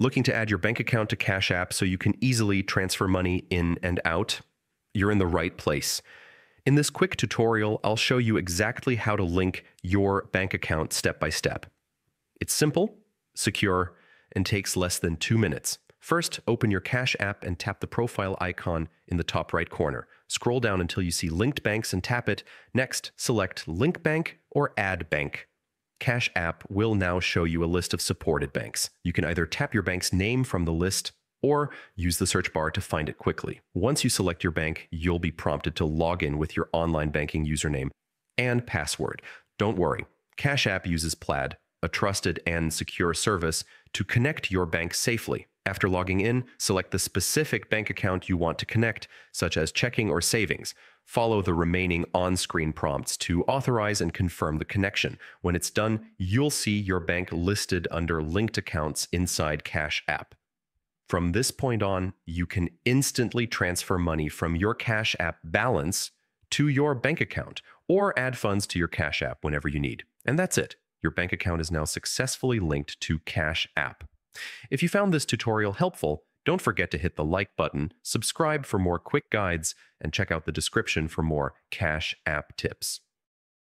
Looking to add your bank account to Cash App so you can easily transfer money in and out? You're in the right place. In this quick tutorial, I'll show you exactly how to link your bank account step by step. It's simple, secure, and takes less than 2 minutes. First, open your Cash App and tap the profile icon in the top right corner. Scroll down until you see Linked Banks and tap it. Next, select Link Bank or Add Bank. Cash App will now show you a list of supported banks. You can either tap your bank's name from the list or use the search bar to find it quickly. Once you select your bank, you'll be prompted to log in with your online banking username and password. Don't worry, Cash App uses Plaid, a trusted and secure service, to connect your bank safely. After logging in, select the specific bank account you want to connect, such as checking or savings. Follow the remaining on-screen prompts to authorize and confirm the connection. When it's done, you'll see your bank listed under linked accounts inside Cash App. From this point on, you can instantly transfer money from your Cash App balance to your bank account or add funds to your Cash App whenever you need. And that's it. Your bank account is now successfully linked to Cash App. If you found this tutorial helpful, don't forget to hit the like button, subscribe for more quick guides, and check out the description for more Cash App tips.